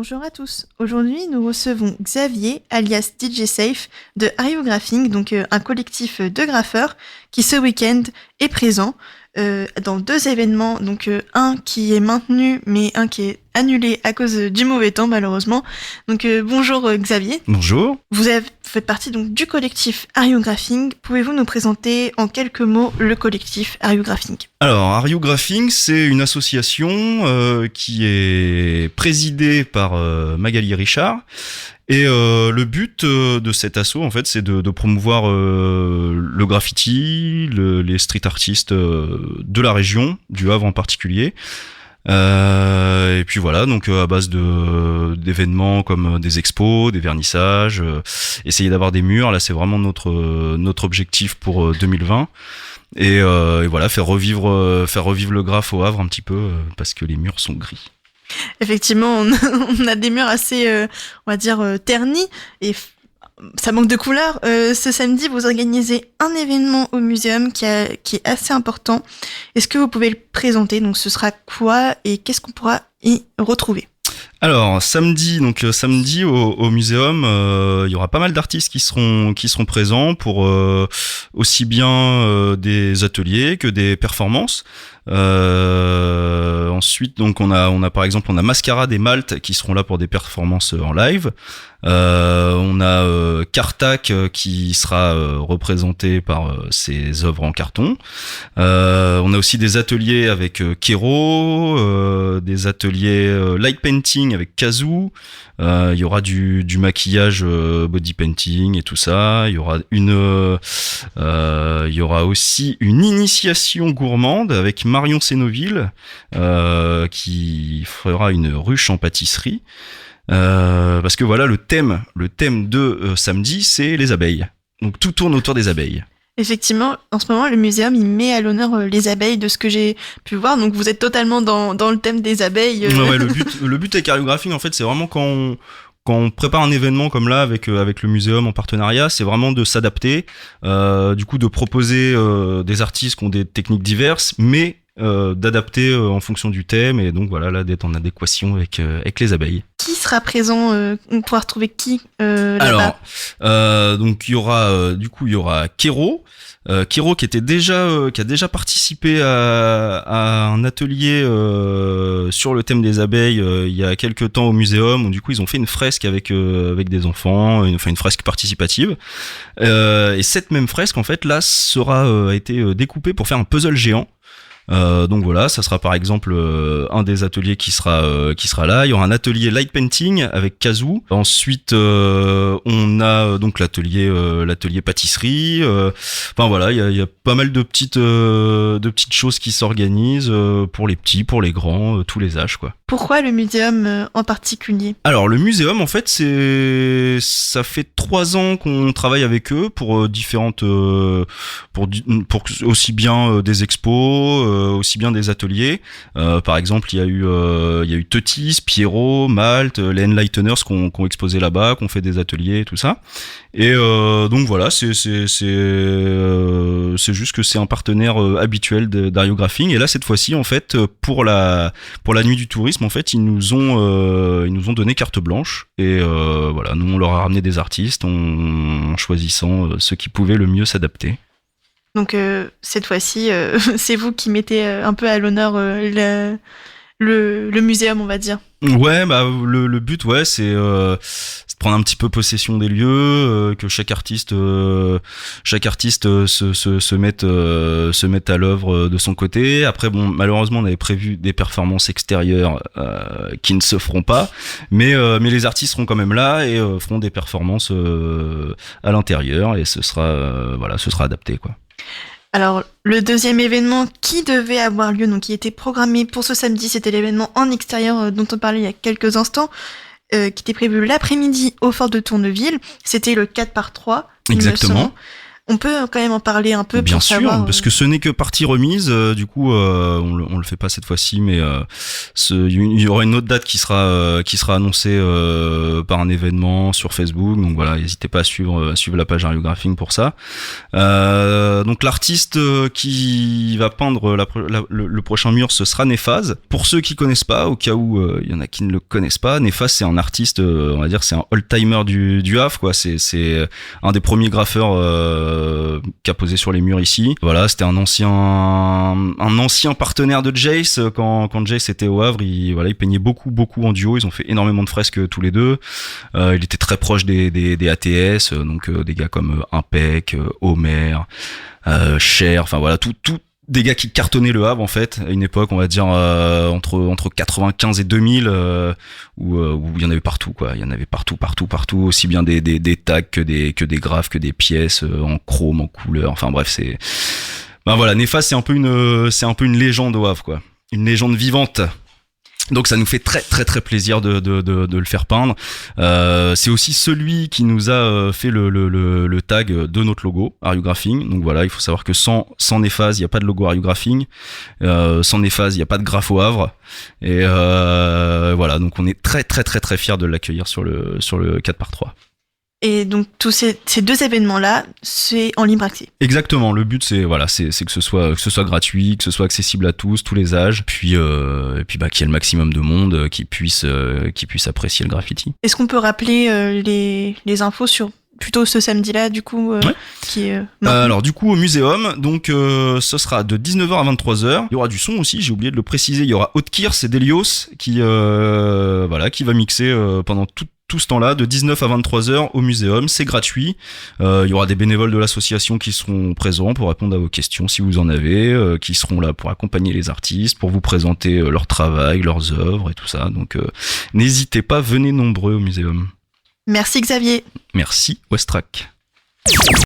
Bonjour à tous. Aujourd'hui, nous recevons Xavier, alias DJ Safe, de Are You Graphing, donc un collectif de graffeurs qui ce week-end est présent dans deux événements, donc un qui est maintenu, mais un qui est annulé à cause du mauvais temps malheureusement. Donc bonjour Xavier. Bonjour. Vous faites partie donc du collectif Are You Graphing. Pouvez-vous nous présenter en quelques mots le collectif Are You Graphing ? Alors, Are You Graphing, c'est une association qui est présidée par Magali Richard. Et le but de cet asso, en fait, c'est de promouvoir le graffiti, les street artistes de la région, du Havre en particulier. Et puis voilà, donc à base d'événements comme des expos, des vernissages, essayer d'avoir des murs. Là, c'est vraiment notre objectif pour 2020. Et voilà, faire revivre le graphe au Havre un petit peu parce que les murs sont gris. Effectivement, on a des murs assez, on va dire, ternis et ça manque de couleurs. Ce samedi, vous organisez un événement au muséum qui est assez important. Est-ce que vous pouvez le présenter ? Donc, ce sera quoi et qu'est-ce qu'on pourra y retrouver ? Alors samedi au muséum, il y aura pas mal d'artistes qui seront présents pour aussi bien des ateliers que des performances. Ensuite, donc on a par exemple Mascarade et Malte qui seront là pour des performances en live. On a Cartac qui sera représenté par ses œuvres en carton. On a aussi des ateliers avec Kero, des ateliers light painting avec Kazoo. Il y aura du maquillage body painting et tout ça. Il y aura aussi une initiation gourmande avec Marion Sénoville qui fera une ruche en pâtisserie. Parce que voilà, le thème de samedi, c'est les abeilles. Donc tout tourne autour des abeilles. Effectivement, en ce moment, le muséum, il met à l'honneur les abeilles de ce que j'ai pu voir. Donc vous êtes totalement dans le thème des abeilles. Ouais, le but avec Are You Graphing, en fait, c'est vraiment quand on prépare un événement comme là avec le muséum en partenariat, c'est vraiment de s'adapter, du coup de proposer des artistes qui ont des techniques diverses, mais d'adapter en fonction du thème, et donc voilà, là d'être en adéquation avec les abeilles. Qui sera présent on pourra retrouver qui là-bas? Alors donc il y aura Kero qui a déjà participé à un atelier sur le thème des abeilles il y a quelques temps au muséum, où du coup ils ont fait une fresque avec des enfants, une fresque participative, et cette même fresque en fait là a été découpée pour faire un puzzle géant. Donc voilà, ça sera par exemple un des ateliers qui sera là. Il y aura un atelier light painting avec Kazoo. Ensuite, on a donc l'atelier pâtisserie. Enfin voilà, il y a pas mal de petites choses qui s'organisent pour les petits, pour les grands, tous les âges quoi. Pourquoi le muséum en particulier ? Alors le muséum en fait ça fait 3 ans qu'on travaille avec eux pour différentes pour aussi bien des expos, aussi bien des ateliers. Par exemple, il y a eu Teutis, Pierrot, Malte, les Enlighteners qui ont exposé là-bas, qui ont fait des ateliers et tout ça. Et donc voilà, c'est juste que c'est un partenaire habituel d'Are You Graphing. Et là cette fois-ci en fait pour la nuit du tourisme en fait ils nous ont donné carte blanche, et voilà, nous on leur a ramené des artistes en choisissant ceux qui pouvaient le mieux s'adapter. Donc cette fois-ci, c'est vous qui mettez un peu à l'honneur le muséum, on va dire. Ouais, bah le but, ouais, c'est de prendre un petit peu possession des lieux, que chaque artiste se mette à l'œuvre de son côté. Après, bon, malheureusement, on avait prévu des performances extérieures qui ne se feront pas, mais les artistes seront quand même là et feront des performances à l'intérieur, et ce sera adapté quoi. Alors, le deuxième événement qui devait avoir lieu, donc qui était programmé pour ce samedi, c'était l'événement en extérieur dont on parlait il y a quelques instants, qui était prévu l'après-midi au fort de Tourneville. C'était le 4x3. Exactement. On peut quand même en parler un peu Bien pour sûr, savoir. parce que ce n'est que partie remise. Du coup, on le fait pas cette fois-ci, mais il y aura une autre date qui sera annoncée par un événement sur Facebook. Donc voilà, n'hésitez pas à suivre la page Ariographing pour ça. Donc l'artiste qui va peindre le prochain mur, ce sera Néphase. Pour ceux qui connaissent pas, au cas où il y en a qui ne le connaissent pas, Néphase c'est un artiste, on va dire c'est un old-timer du Havre, quoi. C'est un des premiers graffeurs qui a posé sur les murs ici. Voilà, c'était un ancien partenaire de Jace quand Jace était au Havre. Il peignait beaucoup en duo. Ils ont fait énormément de fresques tous les deux. Il était très proche des ATS, donc des gars comme Impec, Homer, Cher. Enfin voilà, tout des gars qui cartonnaient le Havre en fait à une époque, on va dire entre 95 et 2000 où il y en avait partout, quoi. Il y en avait partout, aussi bien des tags que des graphes, que des pièces en chrome, en couleur. Enfin bref, voilà, Néphase c'est un peu une légende au Havre, quoi. Une légende vivante. Donc ça nous fait très très très plaisir de le faire peindre. C'est aussi celui qui nous a fait le tag de notre logo Ariographing. Donc voilà, il faut savoir que sans Néphase, il n'y a pas de logo Ariographing. Sans Néphase, il n'y a pas de graphe au Havre. Et voilà, donc on est très très très très fiers de l'accueillir sur le 4x3. Et donc tous ces deux événements-là, c'est en libre accès. Exactement. Le but c'est que ce soit gratuit, que ce soit accessible à tous les âges, puis et puis qu'il y ait le maximum de monde qui puisse apprécier le graffiti. Est-ce qu'on peut rappeler les infos sur plutôt ce samedi-là du coup ouais. qui est alors du coup au Muséum, donc ce sera de 19h à 23h. Il y aura du son aussi, j'ai oublié de le préciser. Il y aura Haute-Kirs et Delios qui va mixer pendant tout ce temps-là, de 19 à 23h au Muséum, c'est gratuit. Il y aura des bénévoles de l'association qui seront présents pour répondre à vos questions si vous en avez, qui seront là pour accompagner les artistes, pour vous présenter leur travail, leurs œuvres et tout ça. Donc n'hésitez pas, venez nombreux au Muséum. Merci Xavier. Merci Westrack.